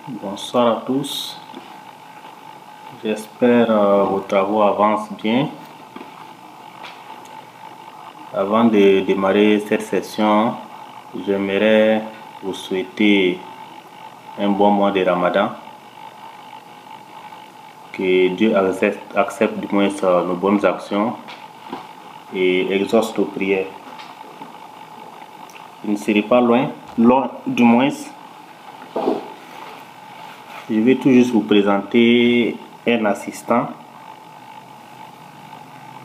Bonsoir à tous, j'espère vos travaux avancent bien. Avant de démarrer cette session, j'aimerais vous souhaiter un bon mois de Ramadan. Que Dieu accepte du moins nos bonnes actions et exauce nos prières. Je ne serai pas loin du moins. Je vais tout juste vous présenter un assistant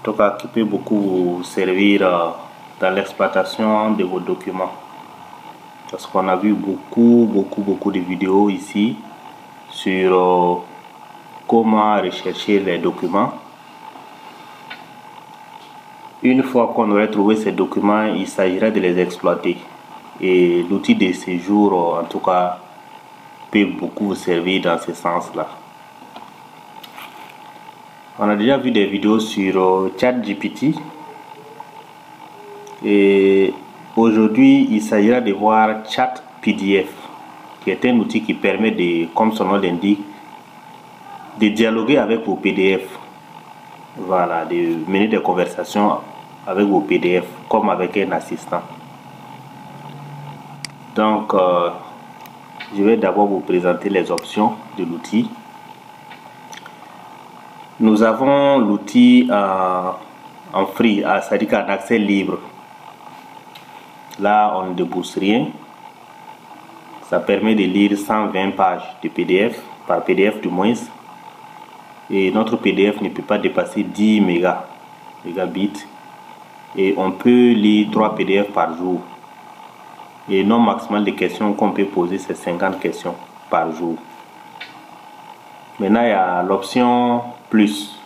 qui peut beaucoup vous servir dans l'exploitation de vos documents. Parce qu'on a vu beaucoup de vidéos ici sur comment rechercher les documents. Une fois qu'on aurait trouvé ces documents, il s'agirait de les exploiter. Et l'outil de séjour, en tout cas, peut beaucoup vous servir dans ce sens-là. On a déjà vu des vidéos sur ChatGPT. Et aujourd'hui, il s'agira de voir ChatPDF, qui est un outil qui permet de, comme son nom l'indique, de dialoguer avec vos PDF. Voilà, de mener des conversations avec vos PDF, comme avec un assistant. Donc, je vais d'abord vous présenter les options de l'outil. Nous avons l'outil en free, c'est-à-dire qu'en accès libre. Là, on ne débourse rien. Ça permet de lire 120 pages de PDF, par PDF du moins. Et notre PDF ne peut pas dépasser 10 mégabits. Et on peut lire 3 PDF par jour. Et le nombre maximal de questions qu'on peut poser, c'est 50 questions par jour. Maintenant, il y a l'option plus.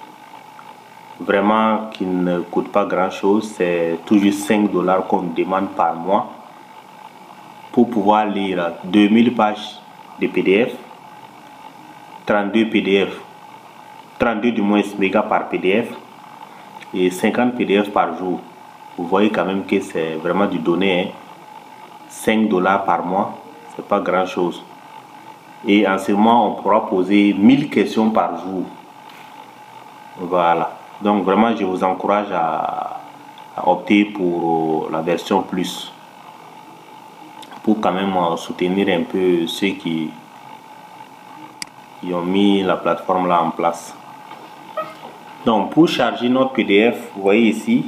Vraiment qui ne coûte pas grand chose. C'est toujours 5 $ qu'on nous demande par mois pour pouvoir lire 2000 pages de PDF, 32 PDF, 32 du moins mégas par PDF et 50 PDF par jour. Vous voyez quand même que c'est vraiment du donné, hein? 5 $ par mois, c'est pas grand chose. Et en ce moment, on pourra poser 1000 questions par jour. Voilà. Donc vraiment, je vous encourage à opter pour la version plus, pour quand même soutenir un peu ceux qui ont mis la plateforme là en place. Donc pour charger notre PDF, vous voyez ici,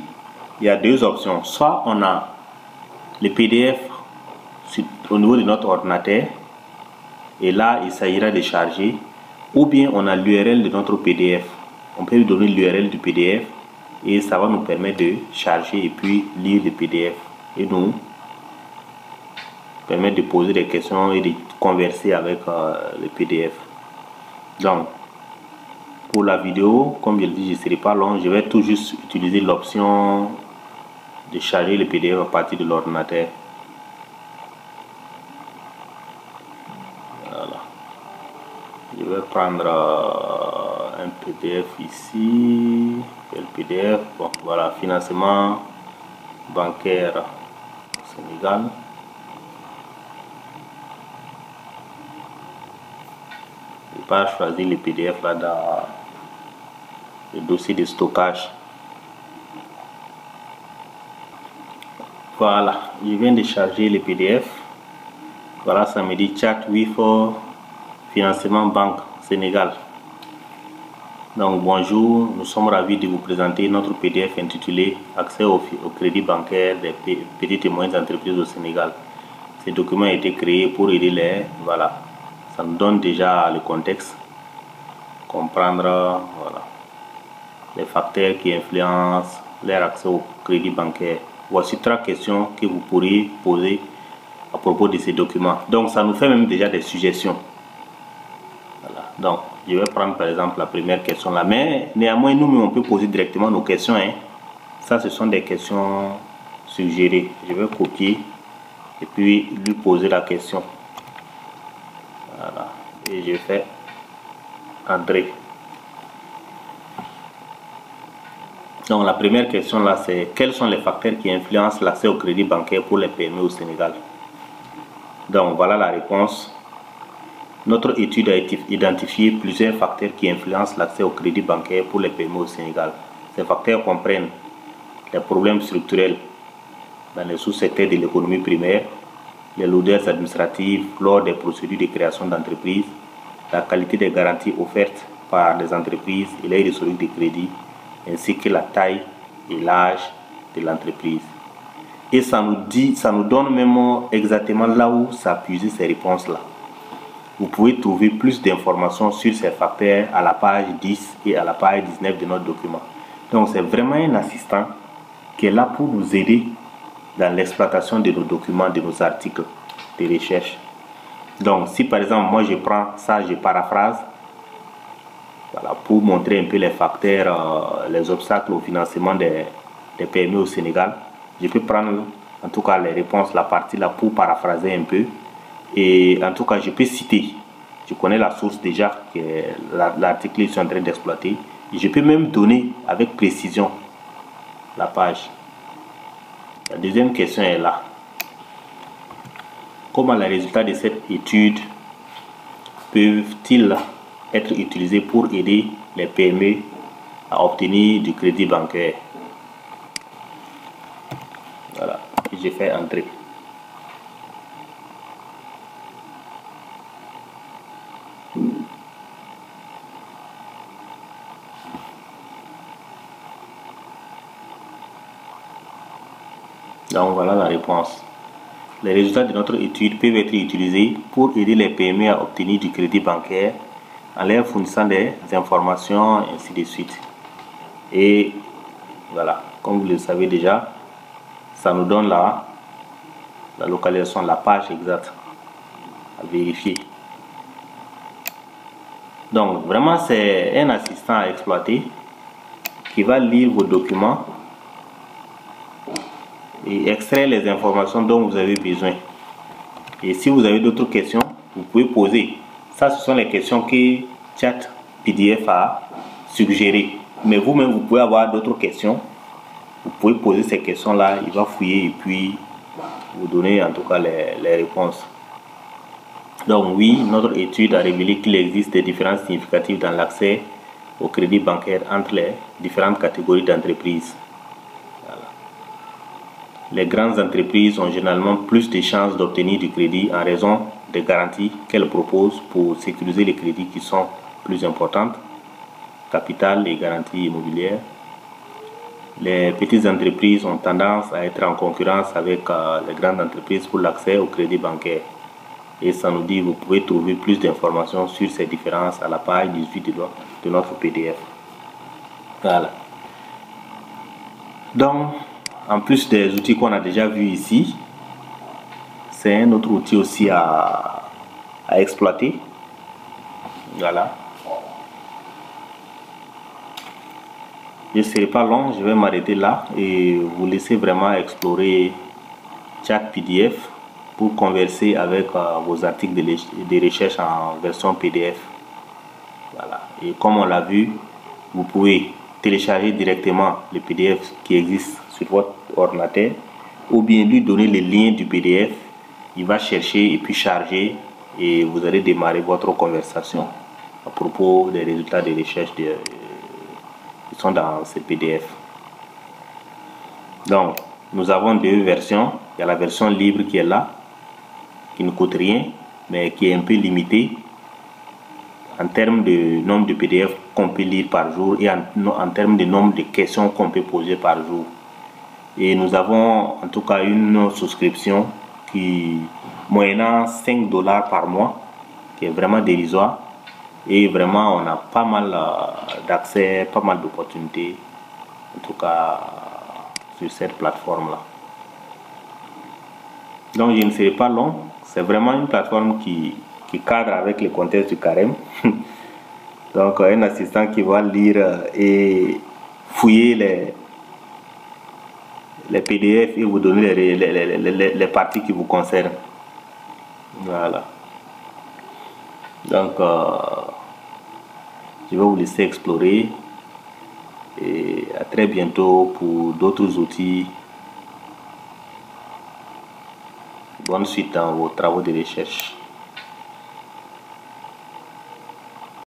il y a deux options. Soit on a le PDF au niveau de notre ordinateur, et là il s'agira de charger, ou bien on a l'URL de notre PDF. On peut lui donner l'URL du PDF et ça va nous permettre de charger et puis lire le PDF et nous permettre de poser des questions et de converser avec le PDF. Donc pour la vidéo, comme je le dis, je ne serai pas long, je vais tout juste utiliser l'option de charger le PDF à partir de l'ordinateur. Voilà. Je vais prendre un PDF ici. Quel PDF? Bon, voilà, financement bancaire Sénégal. Je vais pas choisir le PDF là dans le dossier de stockage. Voilà, je viens de charger le PDF. Voilà, ça me dit chat WIFO financement banque Sénégal. Donc bonjour, nous sommes ravis de vous présenter notre PDF intitulé Accès au crédit bancaire des petites et moyennes entreprises au Sénégal. Ce document a été créé pour aider les... Voilà, ça nous donne déjà le contexte, comprendre voilà, les facteurs qui influencent leur accès au crédit bancaire. Voici 3 questions que vous pourriez poser à propos de ces documents. Donc ça nous fait même déjà des suggestions. Voilà. Donc je vais prendre par exemple la première question là, mais néanmoins nous on peut poser directement nos questions, hein. Ça ce sont des questions suggérées. Je vais copier et puis lui poser la question. Voilà. Et je fais André. Donc la première question là, c'est quels sont les facteurs qui influencent l'accès au crédit bancaire pour les PME au Sénégal? Donc voilà la réponse. Notre étude a identifié plusieurs facteurs qui influencent l'accès au crédit bancaire pour les PME au Sénégal. Ces facteurs comprennent les problèmes structurels dans les sous-secteurs de l'économie primaire, les lourdeurs administratives lors des procédures de création d'entreprises, la qualité des garanties offertes par les entreprises et les historiques de crédit, ainsi que la taille et l'âge de l'entreprise. Et ça nous donne même exactement là où s'appuyer ces réponses-là. Vous pouvez trouver plus d'informations sur ces facteurs à la page 10 et à la page 19 de notre document. Donc c'est vraiment un assistant qui est là pour nous aider dans l'exploitation de nos documents, de nos articles de recherche. Donc si par exemple moi je prends ça, je paraphrase, voilà, pour montrer un peu les facteurs, les obstacles au financement des PME au Sénégal, je peux prendre en tout cas les réponses, la partie là pour paraphraser un peu. Et en tout cas, je peux citer, je connais la source déjà, que l'article que je suis en train d'exploiter. Et je peux même donner avec précision la page. La deuxième question est là. Comment les résultats de cette étude peuvent-ils être utilisés pour aider les PME à obtenir du crédit bancaire? Voilà, j'ai fait entrer. Donc voilà la réponse. Les résultats de notre étude peuvent être utilisés pour aider les PME à obtenir du crédit bancaire en leur fournissant des informations, ainsi de suite. Et voilà, comme vous le savez déjà, ça nous donne la localisation, la page exacte à vérifier. Donc vraiment c'est un assistant à exploiter qui va lire vos documents et extraire les informations dont vous avez besoin. Et si vous avez d'autres questions, vous pouvez poser. Ça, ce sont les questions que ChatPDF a suggérées. Mais vous-même, vous pouvez avoir d'autres questions. Vous pouvez poser ces questions-là. Il va fouiller et puis vous donner en tout cas les réponses. Donc oui, notre étude a révélé qu'il existe des différences significatives dans l'accès au crédit bancaire entre les différentes catégories d'entreprises. Les grandes entreprises ont généralement plus de chances d'obtenir du crédit en raison des garanties qu'elles proposent pour sécuriser les crédits qui sont plus importantes, capital et garanties immobilières. Les petites entreprises ont tendance à être en concurrence avec les grandes entreprises pour l'accès au crédit bancaire. Et ça nous dit, vous pouvez trouver plus d'informations sur ces différences à la page 18 de notre PDF. Voilà. Donc, en plus des outils qu'on a déjà vus ici, c'est un autre outil aussi à exploiter. Voilà. Je ne serai pas long, je vais m'arrêter là et vous laisser vraiment explorer ChatPDF pour converser avec vos articles de recherche en version PDF. Voilà. Et comme on l'a vu, vous pouvez télécharger directement le PDF qui existe sur votre ordinateur ou bien lui donner le lien du PDF. Il va chercher et puis charger et vous allez démarrer votre conversation à propos des résultats de recherche qui sont dans ce PDF. Donc, nous avons deux versions. Il y a la version libre qui est là, qui ne coûte rien, mais qui est un peu limitée en termes de nombre de PDF qu'on peut lire par jour et en termes de nombre de questions qu'on peut poser par jour. Et nous avons en tout cas une souscription qui, moyennant 5 $ par mois, qui est vraiment dérisoire. Et vraiment, on a pas mal d'accès, pas mal d'opportunités, en tout cas sur cette plateforme-là. Donc, je ne serai pas long. C'est vraiment une plateforme qui cadre avec le contexte du carême. Donc, un assistant qui va lire et fouiller les PDF et vous donner les parties qui vous concernent. Voilà. Donc, je vais vous laisser explorer et à très bientôt pour d'autres outils. Bonne suite dans vos travaux de recherche.